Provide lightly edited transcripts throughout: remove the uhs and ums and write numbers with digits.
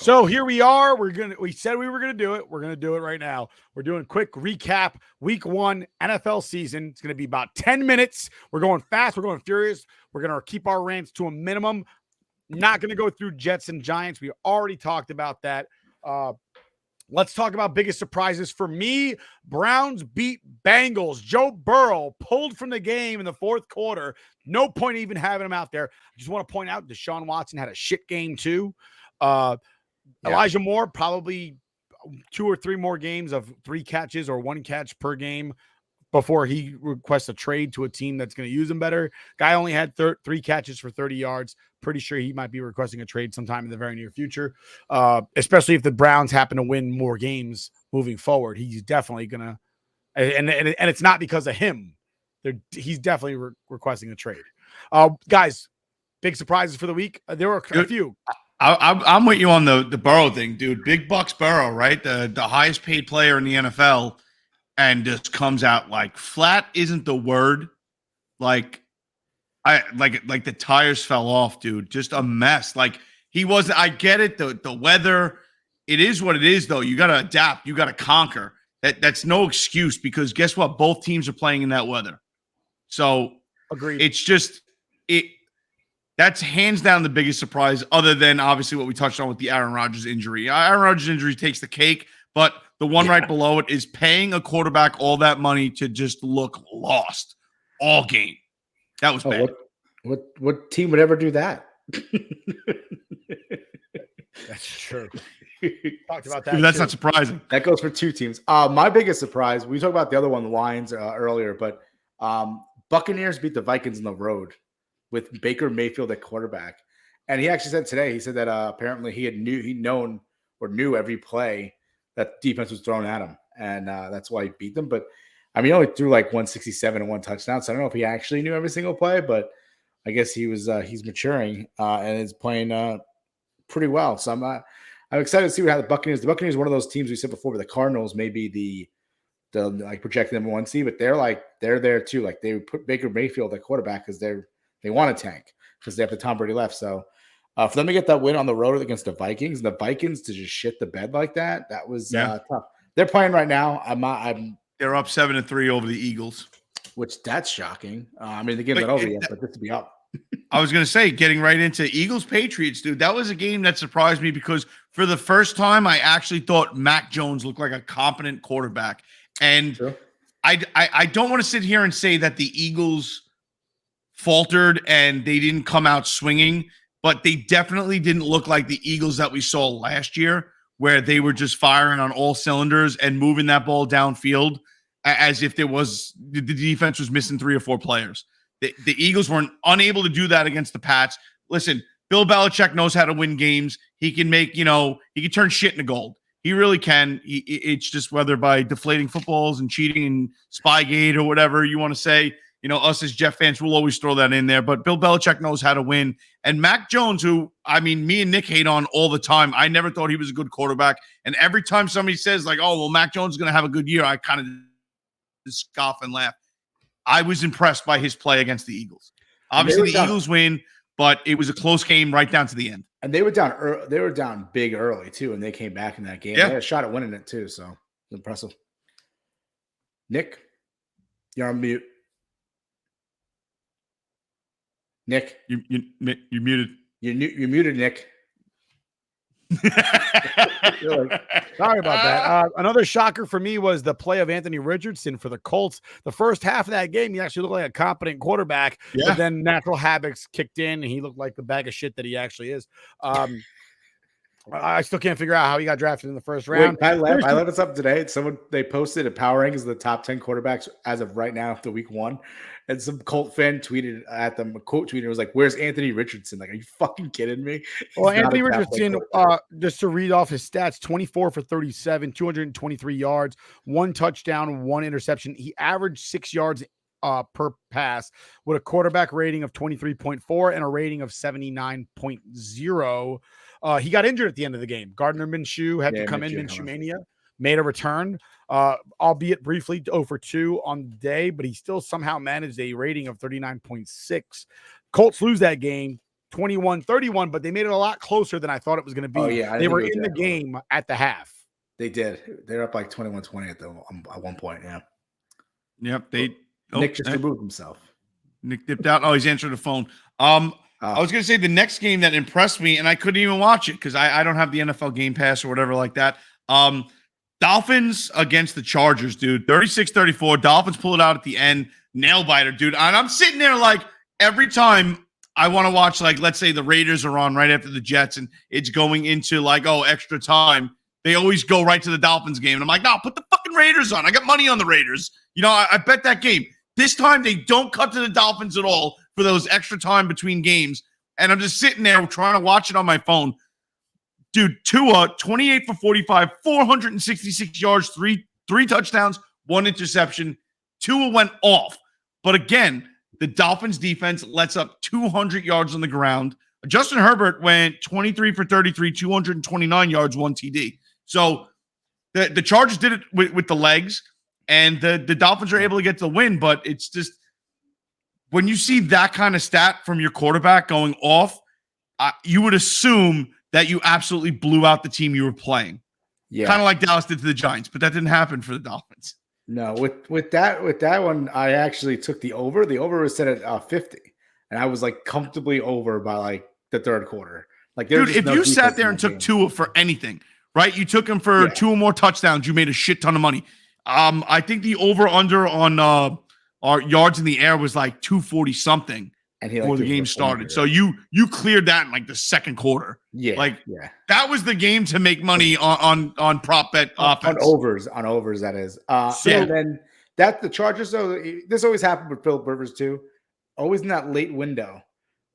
So here we are. We said we were gonna do it. We're gonna do it right now. We're doing a quick recap. Week 1 NFL season. It's gonna be about 10 minutes. We're going fast. We're going furious. We're gonna keep our rants to a minimum. Not gonna go through Jets and Giants. We already talked about that. Let's talk about biggest surprises. For me, Browns beat Bengals. Joe Burrow pulled from the game in the fourth quarter. No point even having him out there. I just want to point out Deshaun Watson had a shit game too. Elijah Moore, probably 2 or 3 more games of 3 catches or 1 catch per game before he requests a trade to a team that's going to use him better. Guy only had 3 catches for 30 yards. Pretty sure he might be requesting a trade sometime in the very near future, especially if the Browns happen to win more games moving forward. He's definitely going to – and it's not because of him. He's definitely requesting a trade. Guys, big surprises for the week. There were a few. I'm with you on the Burrow thing, dude. Big bucks Burrow, right? The highest paid player in the NFL, and just comes out like flat isn't the word. Like the tires fell off, dude. Just a mess. Like he wasn't. I get it. The weather, it is what it is, though. You got to adapt. You got to conquer. That's no excuse because guess what? Both teams are playing in that weather. So agreed. It's just it. That's hands down the biggest surprise, other than obviously what we touched on with the Aaron Rodgers injury. Aaron Rodgers injury takes the cake, but the one right below it is paying a quarterback all that money to just look lost all game. That was bad. What team would ever do that? That's true. Talked about that. Dude, that's not surprising. That goes for 2 teams. My biggest surprise, we talked about the other one, the Lions, earlier, but Buccaneers beat the Vikings on the road with Baker Mayfield at quarterback. And he actually said today, he said that apparently he'd knew every play that defense was thrown at him. And that's why he beat them. But I mean, he only threw like 167 and 1 touchdown. So I don't know if he actually knew every single play, but I guess he's maturing and is playing pretty well. So I'm excited to see how the Buccaneers are one of those teams we said before, but the Cardinals may be the like projected number 1 seed, but they're there too. Like they put Baker Mayfield at quarterback because they want to tank because they have the Tom Brady left. So for them to get that win on the road against the Vikings, and the Vikings to just shit the bed like that was tough. They're playing right now. They're up 7-3 over the Eagles, which that's shocking. I mean, the game's not over yet, but just to be up. I was going to say, getting right into Eagles Patriots, dude, that was a game that surprised me because for the first time, I actually thought Mac Jones looked like a competent quarterback. And sure. I don't want to sit here and say that the Eagles faltered and they didn't come out swinging, but they definitely didn't look like the Eagles that we saw last year, where they were just firing on all cylinders and moving that ball downfield as if the defense was missing 3 or 4 players. The Eagles weren't unable to do that against the Pats. Listen, Bill Belichick knows how to win games. He can make, he can turn shit into gold. He really can. It's just whether by deflating footballs and cheating and Spygate or whatever you want to say. Us as Jet fans will always throw that in there. But Bill Belichick knows how to win. And Mac Jones, who, I mean, me and Nick hate on all the time. I never thought he was a good quarterback. And every time somebody says, like, oh, well, Mac Jones is going to have a good year, I kind of scoff and laugh. I was impressed by his play against the Eagles. Obviously, the Eagles win, but it was a close game right down to the end. And they were down. They were down big early too, and they came back in that game. Yeah. They had a shot at winning it too, so impressive. Nick, you're on mute. Nick, you muted. You're muted, Nick. Sorry about that. Another shocker for me was the play of Anthony Richardson for the Colts. The first half of that game, he actually looked like a competent quarterback, but then natural habits kicked in, and he looked like the bag of shit that he actually is. I still can't figure out how he got drafted in the first round. Wait, I left this up today. They posted a power rankings of the top 10 quarterbacks as of right now after week 1. And some Colt fan tweeted at them, a quote tweeted, was like, "Where's Anthony Richardson? Like, are you fucking kidding me?" Well, Anthony Richardson, just to read off his stats, 24 for 37, 223 yards, 1 touchdown, 1 interception. He averaged 6 yards per pass with a quarterback rating of 23.4 and a rating of 79.0. He got injured at the end of the game. Gardner Minshew had to come in. Minshew Mania made a return, albeit briefly 0 for 2 on the day, but he still somehow managed a rating of 39.6. Colts lose that game. 21-31, but they made it a lot closer than I thought it was going to be. Oh, yeah. They were in the game at the half. They did. They're up like 21-20 at one point. Yeah. Yep. Nick just removed himself. Nick dipped out. Oh, he's answering the phone. I was going to say the next game that impressed me, and I couldn't even watch it because I don't have the NFL Game Pass or whatever like that. Dolphins against the Chargers, dude. 36-34. Dolphins pull it out at the end. Nail biter, dude. And I'm sitting there like every time I want to watch, like, let's say the Raiders are on right after the Jets and it's going into like, extra time. They always go right to the Dolphins game. And I'm like, no, put the fucking Raiders on. I got money on the Raiders. I bet that game. This time they don't cut to the Dolphins at all for those extra time between games. And I'm just sitting there trying to watch it on my phone. Dude, Tua, 28 for 45, 466 yards, three touchdowns, 1 interception. Tua went off. But again, the Dolphins defense lets up 200 yards on the ground. Justin Herbert went 23 for 33, 229 yards, 1 TD. So the Chargers did it with the legs, and the Dolphins are able to get the win. But it's just when you see that kind of stat from your quarterback going off, you would assume that you absolutely blew out the team you were playing. Yeah. Kind of like Dallas did to the Giants, but that didn't happen for the Dolphins. No, with that one, I actually took the over. The over was set at 50, and I was like comfortably over by like the third quarter. Like, dude, if you sat there and took Tua for anything, right? You took him for 2 or more touchdowns, you made a shit ton of money. I think the over under on our yards in the air was like 240 something. And before the game started. So you cleared that in like the second quarter. Yeah. That was the game to make money on prop bet offense. On overs, that is. And then the Chargers, though, this always happened with Philip Rivers too. Always in that late window.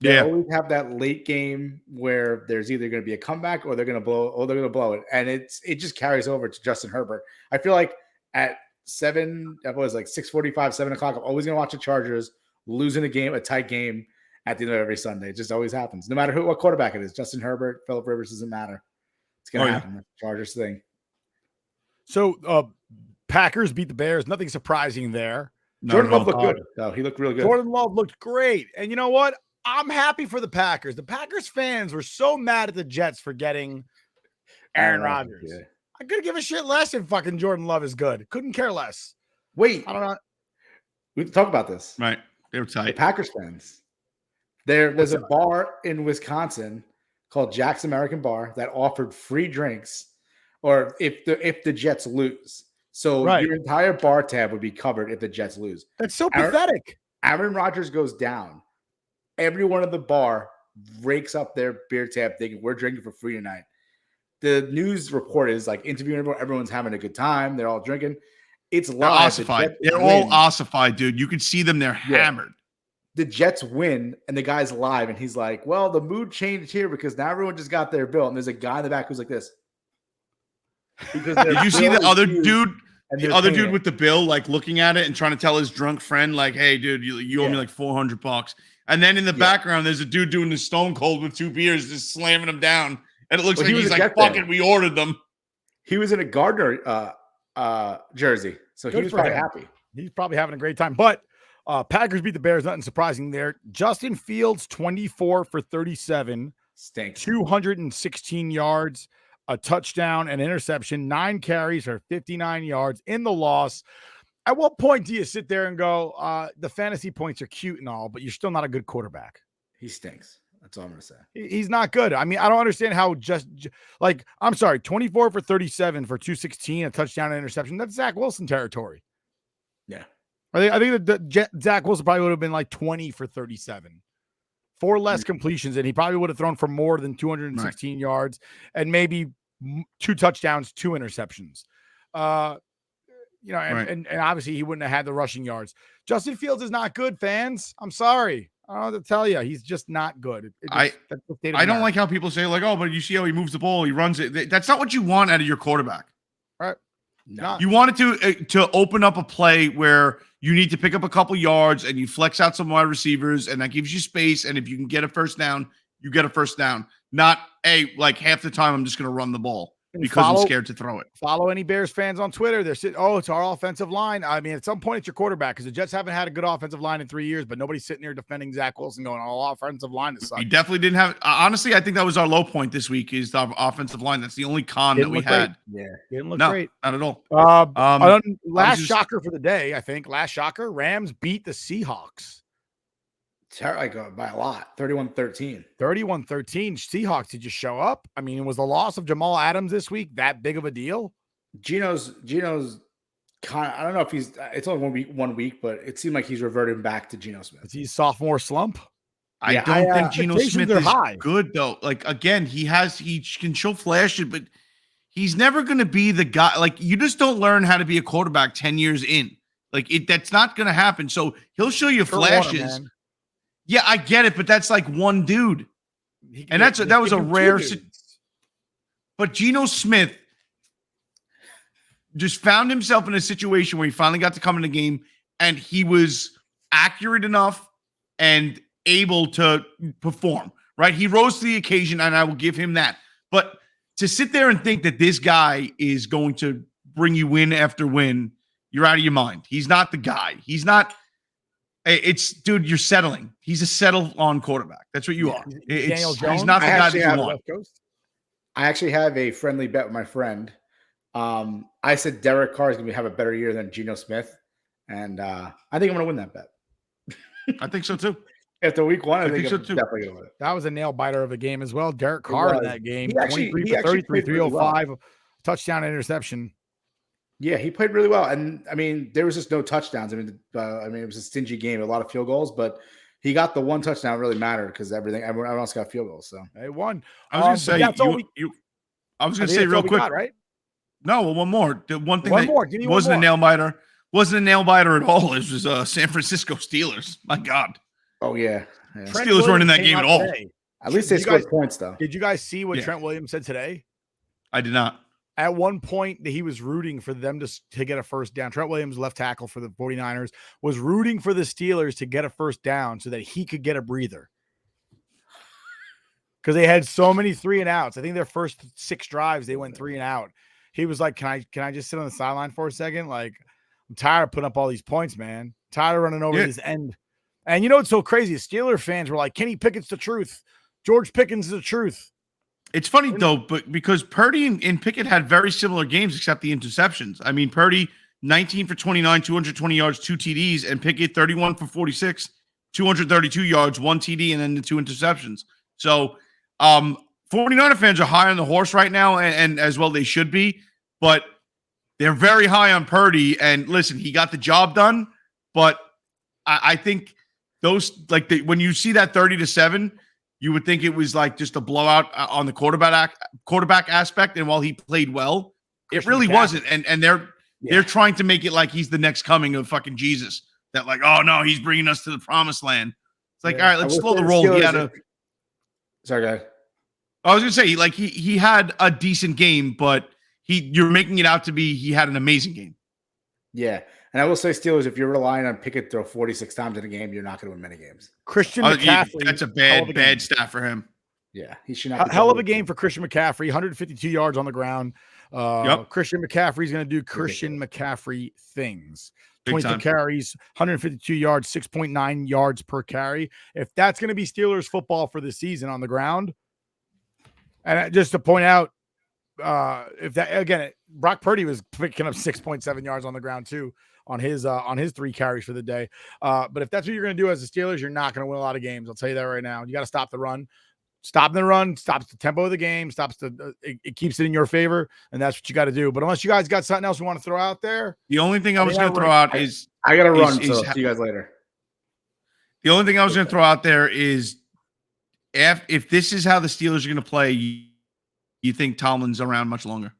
They always have that late game where there's either going to be a comeback or they're going to blow it. And it just carries over to Justin Herbert. I feel like at 6:45, 7 o'clock, I'm always going to watch the Chargers losing a tight game at the end of every Sunday. It just always happens. No matter what quarterback it is, Justin Herbert, Philip Rivers, doesn't matter. It's going to happen. That's the Chargers thing. So Packers beat the Bears. Nothing surprising there. Jordan Love looked good. No, he looked really good. Jordan Love looked great. And you know what? I'm happy for the Packers. The Packers fans were so mad at the Jets for getting Aaron Rodgers. Yeah. I could give a shit less if fucking Jordan Love is good. Couldn't care less. Wait. I don't know. We have to talk about this. Right. They were tight. The Packers fans. There's a bar in Wisconsin called Jack's American Bar that offered free drinks, or if the Jets lose. So your entire bar tab would be covered if the Jets lose. That's so pathetic. Aaron Rodgers goes down. Everyone at the bar rakes up their beer tab thinking we're drinking for free tonight. The news report is like interviewing everyone. Everyone's having a good time. They're all drinking. It's live. They're ossified. They're all ossified, dude. You can see them. They're hammered. The Jets win, and the guy's live, and he's like, well, the mood changed here because now everyone just got their bill. And there's a guy in the back who's like this. Did you see the other dude? The other dude with the bill, like looking at it and trying to tell his drunk friend, like, hey, dude, you owe me like $400. And then in the background, there's a dude doing the Stone Cold with 2 beers, just slamming them down. And it looks like he's like, fuck it, we ordered them. He was in a Gardner jersey. So he was probably happy. He's probably having a great time. But Packers beat the Bears. Nothing surprising there. Justin Fields, 24 for 37. Stinks. 216 yards, a touchdown, an interception, 9 carries for 59 yards in the loss. At what point do you sit there and go, the fantasy points are cute and all, but you're still not a good quarterback? He stinks. That's all I'm going to say. He's not good. I mean, I don't understand how I'm sorry, 24 for 37 for 216, a touchdown and interception. That's Zach Wilson territory. Yeah. I think that Zach Wilson probably would have been like 20 for 37. 4 less completions, and he probably would have thrown for more than 216 yards and maybe 2 touchdowns, 2 interceptions. And obviously he wouldn't have had the rushing yards. Justin Fields is not good, fans. I'm sorry. I don't know what to tell you. He's just not good. I don't like how people say, like, oh, but you see how he moves the ball, he runs it. That's not what you want out of your quarterback. Right. No. You want it to open up a play where you need to pick up a couple yards and you flex out some wide receivers, and that gives you space. And if you can get a first down, you get a first down. Not, hey, like half the time I'm just going to run the ball. because I'm scared to throw it. Follow any Bears fans on Twitter. They're sitting, it's our offensive line. I mean, at some point, it's your quarterback because the Jets haven't had a good offensive line in 3 years, but nobody's sitting here defending Zach Wilson going, offensive line is sucking. We definitely didn't have. Honestly, I think that was our low point this week is the offensive line. That's the only con that we had. Yeah, didn't look great. Not at all. Last shocker for the day, I think. Last shocker, Rams beat the Seahawks. Like by a lot, 31-13. 31-13. Seahawks, did you show up? I mean, was the loss of Jamal Adams this week that big of a deal? Geno's kind of, I don't know if it's only 1 week, but it seemed like he's reverting back to Geno Smith. Is he sophomore slump? I don't think Geno Smith is good though. Like again, he can show flashes, but he's never going to be the guy. Like you just don't learn how to be a quarterback 10 years in. Like that's not going to happen. So he'll show you flashes. Yeah, I get it, but that's like one dude, and that was a rare. But Geno Smith just found himself in a situation where he finally got to come in the game, and he was accurate enough and able to perform. Right, he rose to the occasion, and I will give him that. But to sit there and think that this guy is going to bring you win after win, you're out of your mind. He's not the guy. He's not. Dude, you're settling. He's a settle-on quarterback. That's what you are. Daniel Jones. He's not the guy that you want. I actually have a friendly bet with my friend. I said Derek Carr is going to have a better year than Geno Smith, and I think I'm going to win that bet. I think so too. After week one, I think so I'm too. definitely going to win it. That was a nail biter of a game as well. Derek Carr in that game, he actually 33 305, touchdown interception. Yeah, he played really well, and I mean, there was just no touchdowns. I mean, it was a stingy game, a lot of field goals, but he got the one touchdown really mattered because everyone else got field goals. So they won. I was going to say real quick, right? No, well, one more. The one thing wasn't a nail biter. Wasn't a nail biter at all. It was San Francisco Steelers. My God. Oh yeah. Steelers weren't in that game at all. Today. At least they scored points though. Did you guys see what Trent Williams said today? I did not. At one point, he was rooting for them to get a first down. Trent Williams, left tackle for the 49ers, was rooting for the Steelers to get a first down so that he could get a breather. Because they had so many 3 and outs. I think their first 6 drives, they went 3 and out. He was like, can I just sit on the sideline for a second? Like, I'm tired of putting up all these points, man. I'm tired of running over this end. And you know what's so crazy? Steeler fans were like, Kenny Pickett's the truth. George Pickens is the truth. It's funny, though, but because Purdy and Pickett had very similar games except the interceptions. I mean, Purdy, 19 for 29, 220 yards, 2 TDs, and Pickett, 31 for 46, 232 yards, 1 TD, and then the 2 interceptions. So 49er fans are high on the horse right now, and as well they should be, but they're very high on Purdy. And listen, he got the job done, but I think those, when you see that 30-7, you would think it was like just a blowout on the quarterback aspect. And while he played well, it really wasn't. And they're trying to make it like he's the next coming of fucking Jesus. That like, oh no, he's bringing us to the promised land. It's like, all right, let's slow the roll. Sorry, guys. I was gonna say, like he had a decent game, but you're making it out to be he had an amazing game. Yeah. And I will say, Steelers, if you're relying on Pickett throw 46 times in a game, you're not going to win many games. Christian McCaffrey. That's a bad stat for him. Yeah, he should not. Hell of a game for Christian McCaffrey. 152 yards on the ground. Christian McCaffrey's going to do Christian McCaffrey things. 22 carries, 152 yards, 6.9 yards per carry. If that's going to be Steelers football for the season on the ground, and just to point out, Brock Purdy was picking up 6.7 yards on the ground too on his 3 carries for the day. But if that's what you're going to do as the Steelers, you're not going to win a lot of games. I'll tell you that right now. You got to stop the run. Stopping the run stops the tempo of the game, it keeps it in your favor, and that's what you got to do. But unless you guys got something else we want to throw out there, the only thing I was going to throw out is I got to run. So see you guys later. The only thing I was going to throw out there is if this is how the Steelers are going to play, you think Tomlin's around much longer?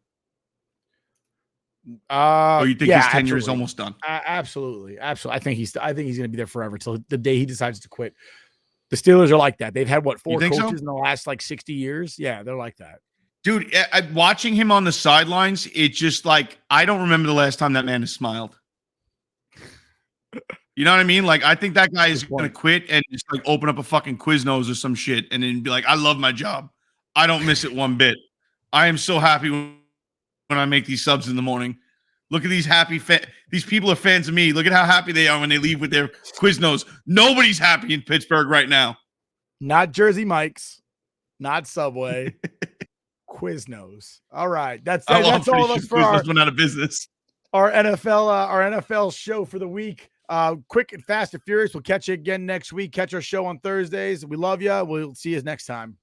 Or you think his tenure is almost done? Absolutely. I think he's going to be there forever till the day he decides to quit. The Steelers are like that. They've had 4 coaches in the last 60 years. Yeah, they're like that. Dude, watching him on the sidelines, it's just like I don't remember the last time that man has smiled. You know what I mean? Like I think that guy is going to quit and just like open up a fucking Quiznos or some shit and then be like, I love my job. I don't miss it one bit. I am so happy when when I make these subs in the morning. Look at these happy these people are fans of me. Look at how happy they are when they leave with their Quiznos. Nobody's happy in Pittsburgh right now. Not Jersey Mike's, not Subway. Quiznos. All right, that's all of us for Quiznos went out of business. Our NFL show for the week. Quick and fast and furious. We'll catch you again next week. Catch our show on Thursdays. We love you. We'll see you next time.